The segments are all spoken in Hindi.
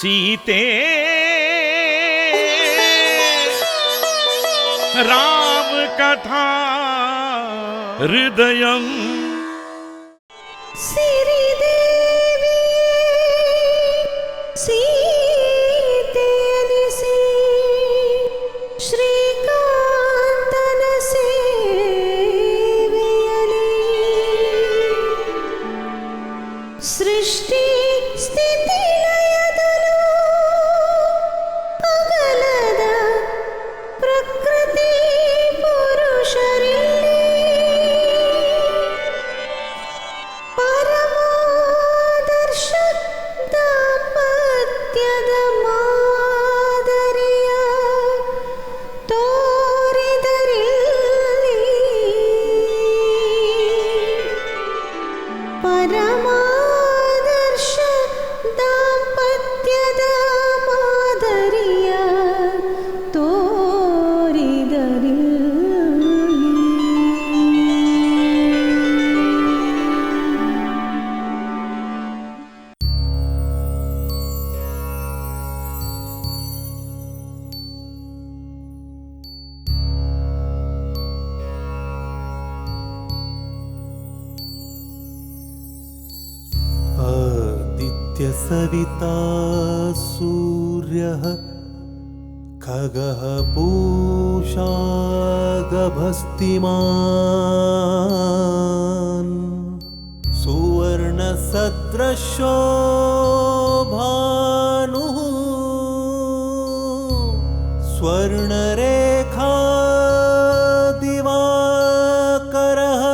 सीते राम कथा हृदयम् श्रीदेवी सीते निसी श्रीकांतन सेवियली सृष्टि स्थिति लयदनु अगलद प्रकृति पुरुषरिल्ली परमादर्श ದಾಂಪತ್ಯದ ಮಾದರಿಯ ತೋರಿದರಿಲ್ಲಿ ಪರಮಾದರ್ಶ ದಾಂಪತ್ಯದ ಮಾದರಿಯ आदित्य सविता सूर्यः खगः पूषा गभस्तिमान् सुवर्णसदृशो भानुः स्वर्णरेखा दिवाकरः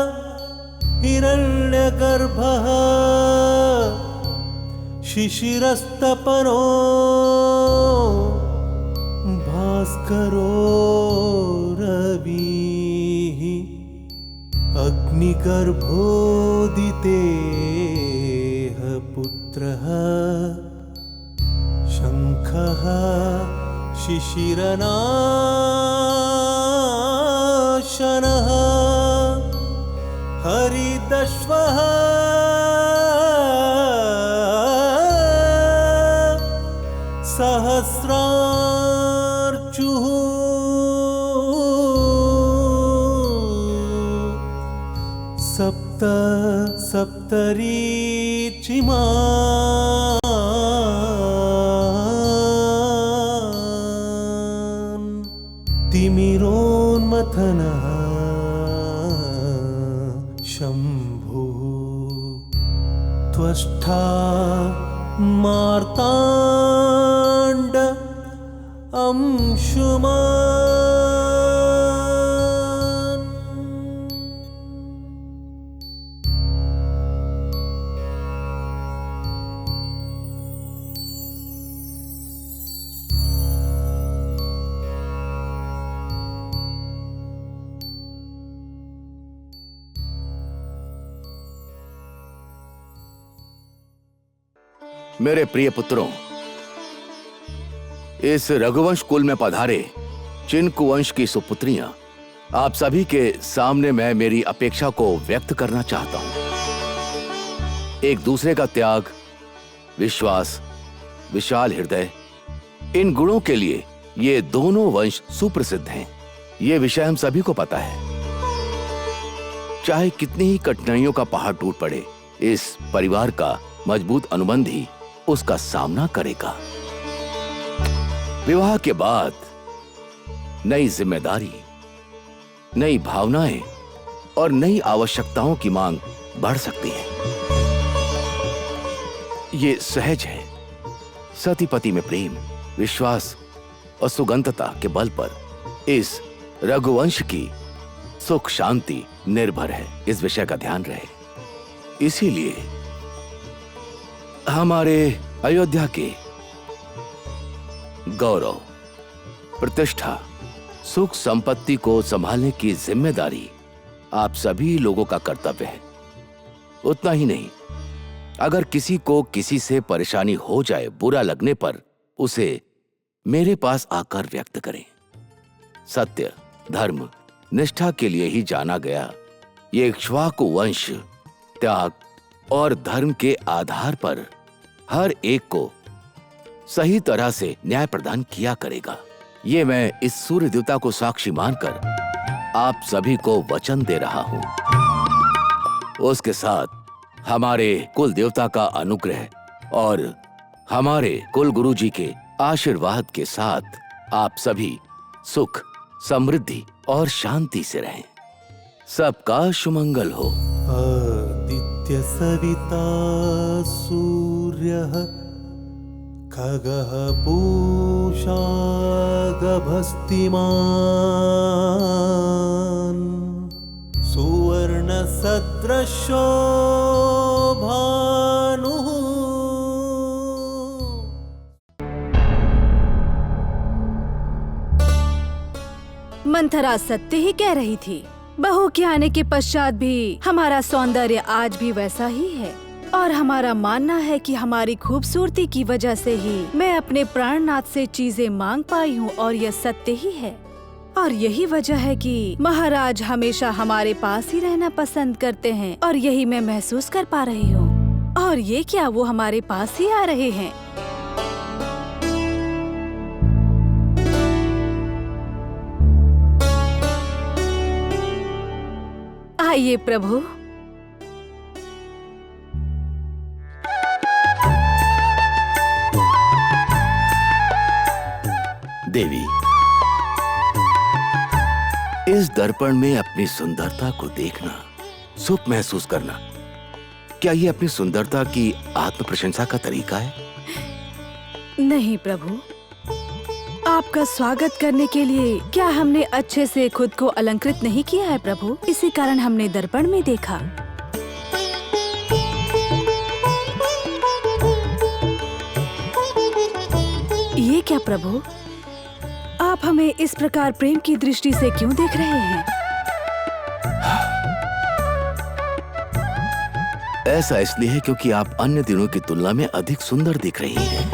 हिरण्यगर्भः शिशिरस्तपनो भास्करो रविः अग्निगर्भोदितेः पुत्रः शङ्खः शिशिरनाशनः हरिदश्वः सहस्रार्चुः सप्त सप्तरीचिमान् तिमिरोन्मथनः शम्भुः त्वष्टा मार्ताण्ड अंशुमान् मेरे प्रिय पुत्रों, इस रघुवंश कुल में पधारे चिन्कु वंश की सुपुत्रियां, आप सभी के सामने मैं मेरी अपेक्षा को व्यक्त करना चाहता हूं। एक दूसरे का त्याग, विश्वास, विशाल हृदय, इन गुणों के लिए ये दोनों वंश सुप्रसिद्ध हैं। ये विषय हम सभी को पता है। चाहे कितनी ही कठिनाइयों का पहाड़ टूट पड़े, इस परिवार का मजबूत अनुबंध ही उसका सामना करेगा। विवाह के बाद नई जिम्मेदारी, नई भावनाएं और नई आवश्यकताओं की मांग बढ़ सकती है। ये सहज है। सती पति में प्रेम, विश्वास और सुगंधता के बल पर इस रघुवंश की सुख शांति निर्भर है। इस विषय का ध्यान रहे। इसीलिए हमारे अयोध्या के गौरव, प्रतिष्ठा, सुख संपत्ति को संभालने की जिम्मेदारी आप सभी लोगों का कर्तव्य है। उतना ही नहीं, अगर किसी को किसी से परेशानी हो जाए, बुरा लगने पर उसे मेरे पास आकर व्यक्त करें। सत्य, धर्म, निष्ठा के लिए ही जाना गया ये इक्ष्वाकु वंश त्याग और धर्म के आधार पर हर एक को सही तरह से न्याय प्रदान किया करेगा। ये मैं इस सूर्य देवता को साक्षी मानकर आप सभी को वचन दे रहा हूँ। उसके साथ हमारे कुल देवता का अनुग्रह और हमारे कुल गुरु जी के आशीर्वाद के साथ आप सभी सुख, समृद्धि और शांति से रहें। सबका शुमंगल हो। आदित्य सविता सूर्यः खगः पूषा गभस्तिमान् सुवर्ण सदृशो भानुः। मंथरा सत्य ही कह रही थी। बहू के आने के पश्चात भी हमारा सौंदर्य आज भी वैसा ही है और हमारा मानना है कि हमारी खूबसूरती की वजह से ही मैं अपने प्राणनाथ से चीजें मांग पाई हूँ और यह सत्य ही है। और यही वजह है कि महाराज हमेशा हमारे पास ही रहना पसंद करते हैं और यही मैं महसूस कर पा रही हूँ। और ये क्या, वो हमारे पास ही आ रहे हैं। आइए प्रभु। देवी, इस दर्पण में अपनी सुंदरता को देखना, सुख महसूस करना, क्या ये अपनी सुंदरता की आत्म प्रशंसा का तरीका है? नहीं प्रभु, आपका स्वागत करने के लिए क्या हमने अच्छे से खुद को अलंकृत नहीं किया है प्रभु? इसी कारण हमने दर्पण में देखा। ये क्या प्रभु, आप हमें इस प्रकार प्रेम की दृष्टि से क्यों देख रहे हैं? ऐसा इसलिए है क्योंकि आप अन्य दिनों की तुलना में अधिक सुंदर दिख रही हैं।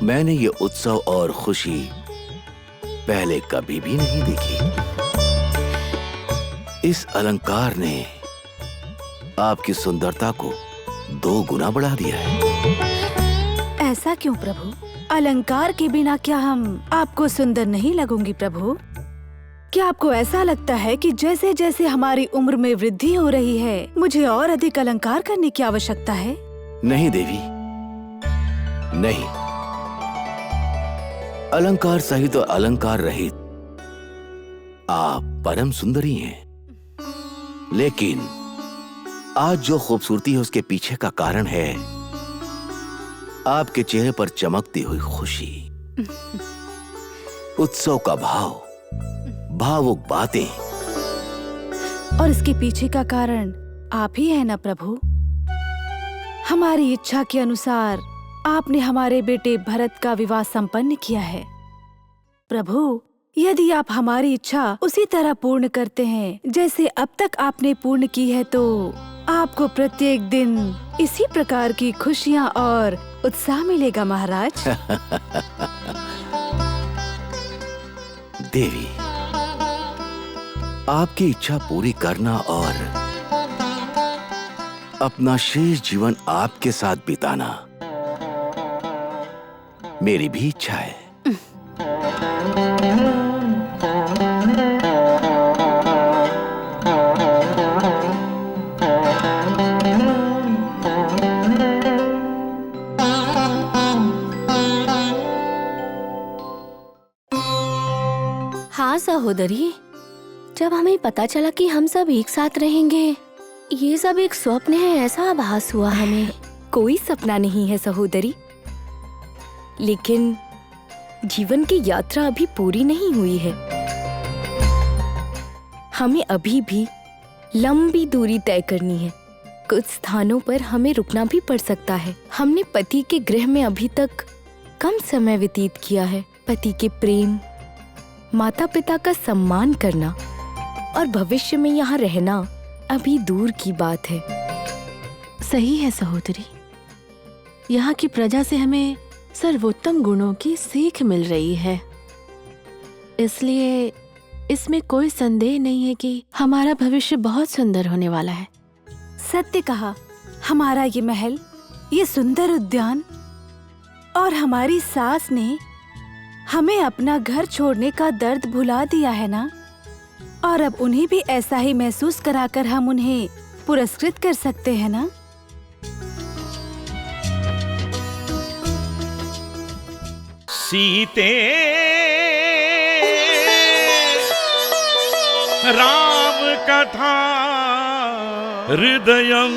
मैंने ये उत्सव और खुशी पहले कभी भी नहीं देखी। इस अलंकार ने आपकी सुंदरता को 2 गुना बढ़ा दिया है। ऐसा क्यों प्रभु? अलंकार के बिना क्या हम आपको सुंदर नहीं लगूंगी प्रभु? क्या आपको ऐसा लगता है कि जैसे जैसे हमारी उम्र में वृद्धि हो रही है मुझे और अधिक अलंकार करने की आवश्यकता है? नहीं देवी, नहीं। अलंकार सहित और अलंकार रहित आप परम सुंदरी हैं। लेकिन आज जो खूबसूरती है उसके पीछे का कारण है आपके चेहरे पर चमकती हुई खुशी, उत्सव का भाव, भावुक बातें। और इसके पीछे का कारण आप ही है ना प्रभु? हमारी इच्छा के अनुसार आपने हमारे बेटे भरत का विवाह संपन्न किया है। प्रभु, यदि आप हमारी इच्छा उसी तरह पूर्ण करते हैं जैसे अब तक आपने पूर्ण की है तो आपको प्रत्येक दिन इसी प्रकार की खुशियाँ और उत्साह मिलेगा महाराज। देवी, आपकी इच्छा पूरी करना और अपना शेष जीवन आपके साथ बिताना मेरी भी इच्छा है। हाँ सहोदरी, जब हमें पता चला कि हम सब एक साथ रहेंगे, ये सब एक स्वप्न है ऐसा आभास हुआ हमें। कोई सपना नहीं है सहोदरी, लेकिन जीवन की यात्रा अभी पूरी नहीं हुई है। हमें अभी भी लंबी दूरी तय करनी है। कुछ स्थानों पर हमें रुकना भी पड़ सकता है। हमने पति के गृह में अभी तक कम समय व्यतीत किया है। पति के प्रेम, माता पिता का सम्मान करना और भविष्य में यहाँ रहना अभी दूर की बात है। सही है सहोदरी, यहाँ की प्रजा से हमें सर्वोत्तम गुणों की सीख मिल रही है, इसलिए इसमें कोई संदेह नहीं है कि हमारा भविष्य बहुत सुंदर होने वाला है। सत्य कहा। हमारा ये महल, ये सुंदर उद्यान और हमारी सास ने हमें अपना घर छोड़ने का दर्द भुला दिया है ना, और अब उन्हें भी ऐसा ही महसूस कराकर हम उन्हें पुरस्कृत कर सकते हैं ना। सीते राम कथा हृदयं